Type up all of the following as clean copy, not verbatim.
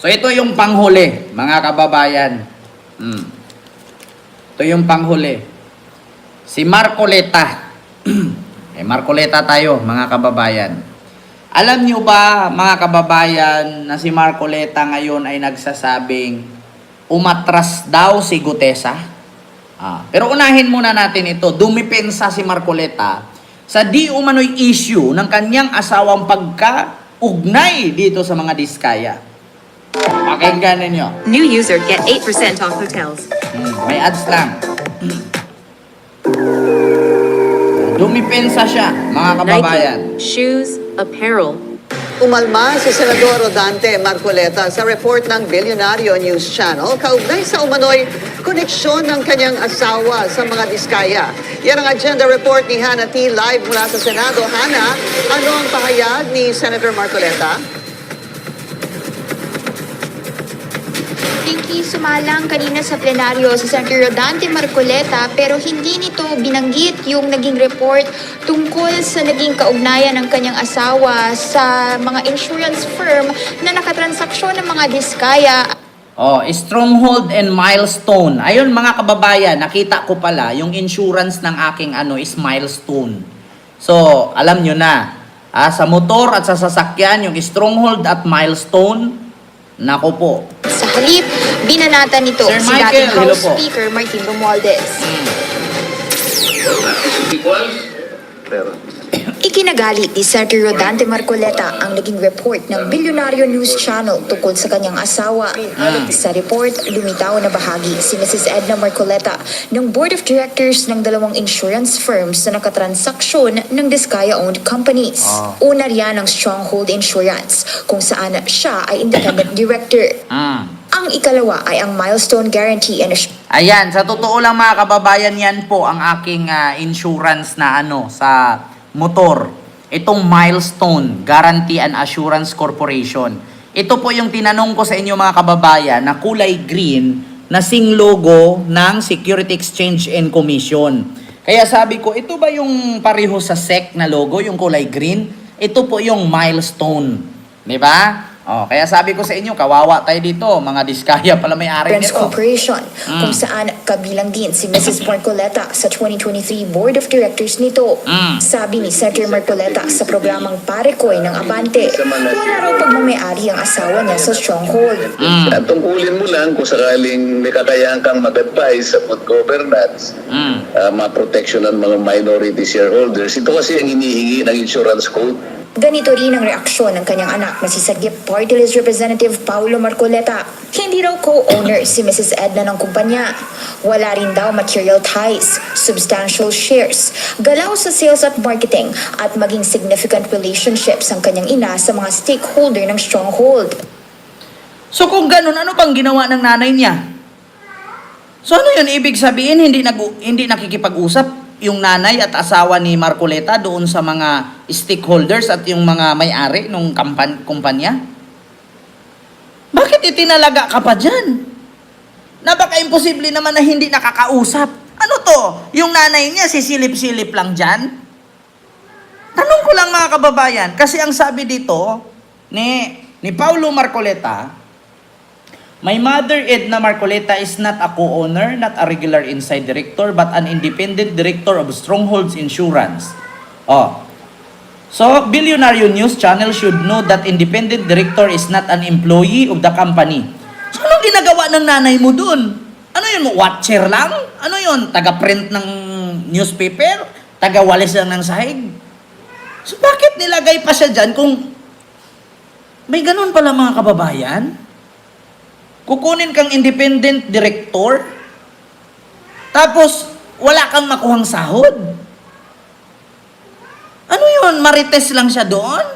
So ito yung panghuli, mga kababayan. Ito yung panghuli. Si Marcoleta. Marcoleta tayo, mga kababayan. Alam nyo ba, mga kababayan, na si Marcoleta ngayon ay nagsasabing umatras daw si Gutesa? Pero unahin muna natin ito. Dumipensa si Marcoleta sa di umano'y issue ng kanyang asawang pagka-ugnay dito sa mga diskaya. Pakinggan ninyo. New user get 8% off hotels. May ads lang. Dumipensa siya, mga kababayan. Nike, shoes, apparel. Umalma si Senador Rodante Marcoleta sa report ng Bilyonaryo News Channel kaugnay sa umano'y koneksyon ng kanyang asawa sa mga diskaya. Yan ang agenda report ni Hannah T. live mula sa Senado. Hannah, ano ang pahayag ni Senator Marcoleta? Pinky, sumalang kanina sa plenaryo si Senator Rodante Marcoleta pero hindi nito binanggit yung naging report tungkol sa naging kaugnayan ng kanyang asawa sa mga insurance firm na nakatransaksyon ng mga diskaya. Stronghold and Milestone. Ayun, mga kababayan, nakita ko pala yung insurance ng aking is Milestone. So, alam nyo na, sa motor at sa sasakyan, yung Stronghold at Milestone, nako po. Sa halip, binanatan nito Sir si Michael, dating hello House po. Speaker Martin Romualdez. Ikinagalit ni Senator Rodante Marcoleta ang naging report ng Bilyonaryo News Channel tungkol sa kanyang asawa. Sa report, lumitaw na bahagi si Mrs. Edna Marcoleta ng Board of Directors ng dalawang insurance firms na nakatransaksyon ng Diskaya-owned companies. Una riyan ang Stronghold Insurance, kung saan siya ay independent director. Ang ikalawa ay ang Milestone Guarantee and Ayan, sa totoo lang mga kababayan, yan po ang aking insurance na sa motor. Itong Milestone Guarantee and Assurance Corporation. Ito po yung tinanong ko sa inyo mga kababayan na kulay green na sing logo ng Security Exchange and Commission. Kaya sabi ko, ito ba yung pareho sa SEC na logo, yung kulay green? Ito po yung Milestone. Di ba? Kaya sabi ko sa inyo, kawawa tayo dito. Mga diskaya pala may-ari nito. Corporation, kung saan kabilang din si Mrs. Marcoleta sa 2023 Board of Directors nito. Sabi ni Senator Marcoleta sa programang Parekoy ng Abante, wala raw pagmamayari ang asawa niya sa Stronghold. At tungkulin mo lang kung sakaling may kakayahan kang mag-advise sa good governance, ma-protection ng mga minority shareholders. Ito kasi ang hinihingi ng insurance code. Ganito rin ang reaksyon ng kanyang anak na si Sagip Party List Representative Paulo Marcoleta. Hindi raw co-owner si Mrs. Edna ng kumpanya. Wala rin daw material ties, substantial shares, galaw sa sales at marketing at maging significant relationships ang kanyang ina sa mga stakeholder ng Stronghold. So kung ganun, ano pang ginawa ng nanay niya? So ano yun? Ibig sabihin, hindi nakikipag-usap yung nanay at asawa ni Marcoleta doon sa mga stakeholders at yung mga may-ari ng kumpanya? Bakit itinalaga ka pa dyan? Napaka-imposible naman na hindi nakakausap. Ano to? Yung nanay niya sisilip-silip lang dyan? Tanong ko lang mga kababayan, kasi ang sabi dito ni Paulo Marcoleta, my mother, Edna Marcoleta, is not a co-owner, not a regular inside director, but an independent director of Strongholds Insurance. So, Bilyonaryo News Channel should know that independent director is not an employee of the company. So, anong ginagawa ng nanay mo dun? Ano yun? Watcher lang? Ano yun? Taga-print ng newspaper? Taga-walis lang ng sahig? So, bakit nilagay pa siya dyan kung may ganun pala mga kababayan? Kukunin kang independent director, tapos wala kang makuhang sahod. Ano yun? Marites lang siya doon?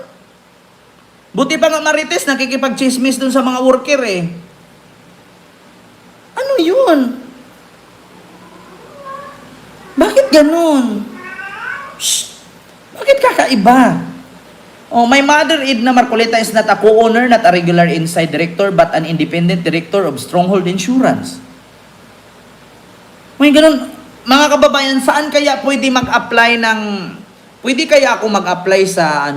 Buti pa nga marites, nakikipag-chismis doon sa mga worker eh. Ano yun? Bakit ganun? Shh! Bakit kakaiba? My mother, Edna Marcoleta, is not a co-owner, not a regular inside director, but an independent director of Stronghold Insurance. May ganun. Mga kababayan, saan kaya pwede mag-apply ng... Pwede kaya ako mag-apply sa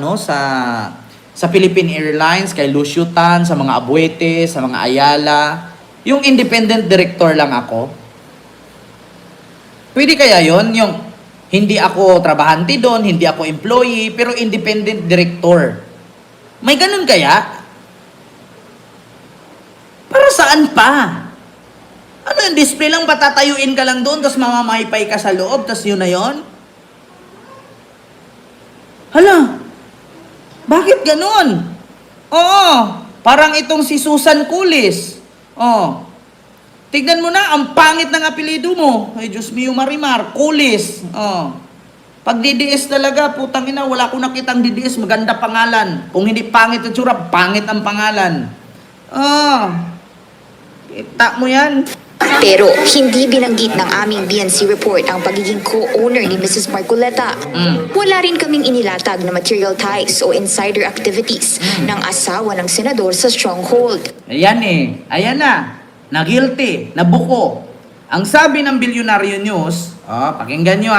Sa Philippine Airlines, kay Lucio Tan, sa mga Abuete, sa mga Ayala. Yung independent director lang ako. Pwede kaya yon yung hindi ako trabahante doon, hindi ako employee, pero independent director. May ganun kaya? Para saan pa? Ano yung display lang, patatayuin ka lang doon, tapos mamamaypay ka sa loob, tapos yun na yun? Hala, bakit ganun? Oo, parang itong si Susan Kulis. Oh, tignan mo na, ang pangit ng apelido mo. Ay, Diyos mio Marimar, Kulis. Oh. Pag DDS talaga, putang ina, wala akong nakitang DDS, maganda pangalan. Kung hindi pangit ang tsura, pangit ang pangalan. Oh, kita mo yan. Pero hindi binanggit ng aming BNC report ang pagiging co-owner ni Mrs. Marcoleta. Wala rin kaming inilatag na material ties o insider activities ng asawa ng senador sa stronghold. Ayan ayan na guilty, nabuko. Ang sabi ng Bilyonaryo News, pakinggan nyo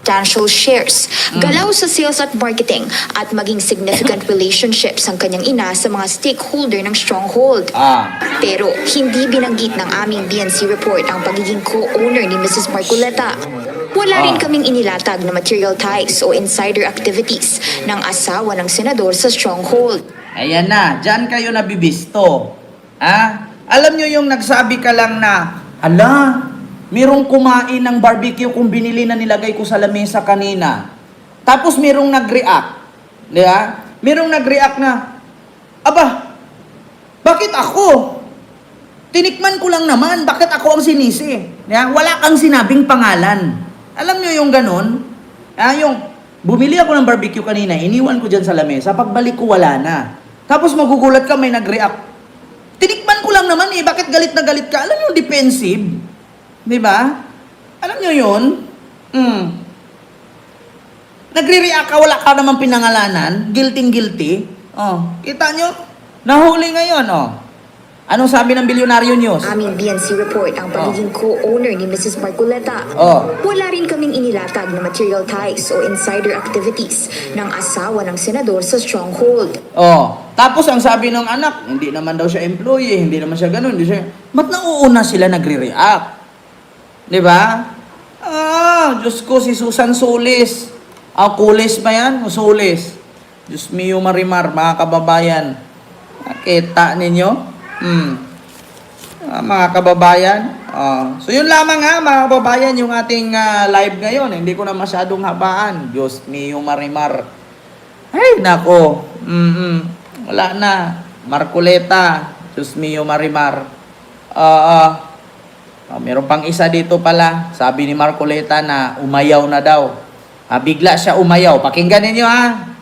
Substantial shares, galaw sa sales at marketing, at maging significant relationships ang kanyang ina sa mga stakeholder ng stronghold. Pero hindi binanggit ng aming BNC report ang pagiging co-owner ni Mrs. Marcoleta. Wala rin kaming inilatag na material ties o insider activities ng asawa ng senador sa stronghold. Ayan na, dyan kayo nabibisto. Alam nyo yung nagsabi ka lang na, merong kumain ng barbecue kung binili na nilagay ko sa lamesa kanina. Tapos merong nag-react. Di ba? Merong nag-react na, bakit ako? Tinikman ko lang naman, bakit ako ang sinisi? Di ba? Wala kang sinabing pangalan. Alam nyo yung ganon? Yung, bumili ako ng barbecue kanina, iniwan ko dyan sa lamesa, pagbalik ko wala na. Tapos magugulat ka, may nag-react. Tinikman ko lang naman bakit galit na galit ka? Alam nyo, defensive. Di ba? Alam nyo yun? Nagre-react ka, wala ka namang pinangalanan. Guilty. Kita nyo? Nahuli ngayon, Anong sabi ng Bilyonaryo News? Aming BNC report ang pagiging co-owner ni Mrs. Marcoleta. Wala rin kaming inilatag na material ties o insider activities ng asawa ng senador sa stronghold. Tapos ang sabi ng anak, hindi naman daw siya employee, hindi naman siya ganun. Ba't nauuna sila nagre-react? Di ba? Diyos ko, si Susan Solis. Kulis ba yan? O Solis? Diyos mio Marimar, mga kababayan. Nakita ninyo? Mga kababayan. So yun lamang mga kababayan, yung ating live ngayon. Hindi ko na masyadong habaan. Diyos mio Marimar. Ay, nako. Wala na. Marcoleta. Diyos mio Marimar. Meron pang isa dito pala. Sabi ni Marcoleta na umayaw na daw. Bigla siya umayaw. Pakinggan ninyo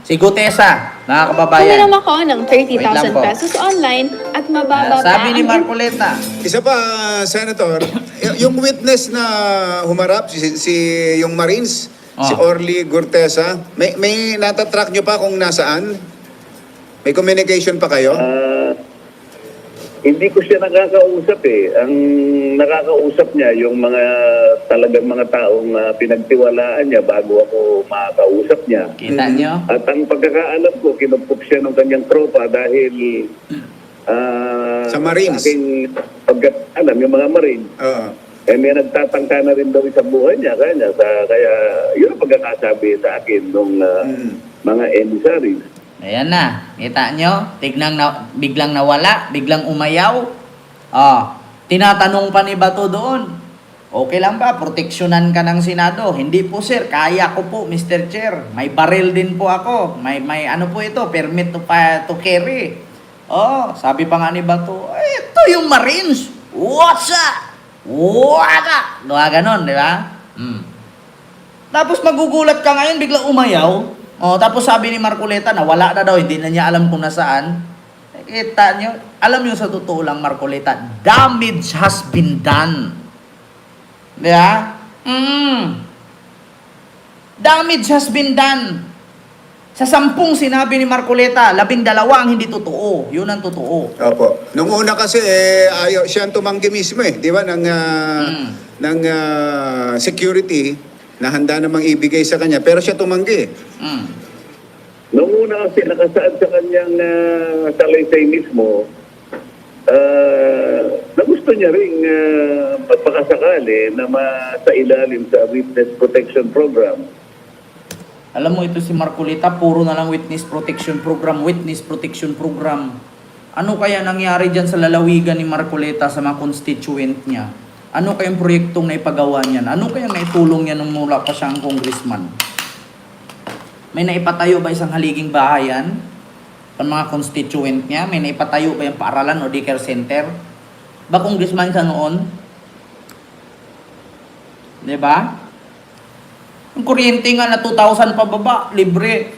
Si Gutesa, mga kababayan. Kumiram ako ng Wait lang 30,000 po. pesos online at mababa pa Sabi ni ang Marcoleta. Isa pa, Senator, yung witness na humarap, yung Marines, si Orly Gurtesa, may natatrack nyo pa kung nasaan? May communication pa kayo? Hindi ko siya nakakausap Ang nakakausap niya yung mga talagang mga taong pinagtiwalaan niya bago ako makakausap niya. Kita nyo? At ang pagkakaalam ko, kinupok siya ng kanyang tropa dahil Sa Marines? Aking pagkakaalam, yung mga Marines. May nagtatangka na rin daw sa buhay niya. Kaya yun ang pagkakasabi sa akin nung mga emissaries. Ayan na. Kita nyo? Biglang nawala, biglang umayaw. Tinatanong pa ni Bato doon. Okay lang ba? Proteksyonan ka ng Senado. Hindi po sir, kaya ko po Mr. Chair. May baril din po ako. May ano po ito, permit to carry. Sabi pa nga ni Bato, ito yung Marines. What's up? Ganon, di ba? Tapos magugulat ka ngayon, biglang umayaw. Tapos sabi ni Marcoleta na wala na daw, hindi na niya alam kung nasaan. Kita nyo, alam nyo sa totoo lang, Marcoleta, damage has been done. Di ba? Damage has been done. Sa 10 sinabi ni Marcoleta, 12 ang hindi totoo. Yun ang totoo. Opo. Nung una kasi, siya ang tumanggi mismo di ba, ng security na handa namang ibigay sa kanya, pero siya tumanggi. Noong una una kasi nakasaad sa kanyang salaysay mismo na gusto niya ring magpakasakali na masailalim sa Witness Protection Program. Alam mo, ito si Marcoleta, puro na lang witness protection program, witness protection program. Ano kaya nangyari dyan sa lalawigan ni Marcoleta sa mga constituent niya? Ano kayang proyektong naipagawa niyan? Ano kayang naitulong niya nung mula pa siyang congressman? May naipatayo ba isang haliging bahayan? Ang mga constituent niya? May naipatayo ba yung paaralan o daycare center? Ba congressman siya noon? Diba? Yung kuryente nga na 2,000 pababa, libre.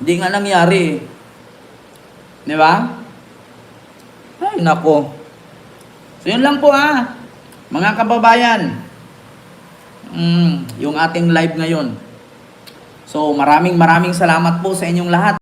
Hindi nga nangyari. Di ba? Ay, nako. So, yun lang po mga kababayan. Yung ating live ngayon. So, maraming salamat po sa inyong lahat.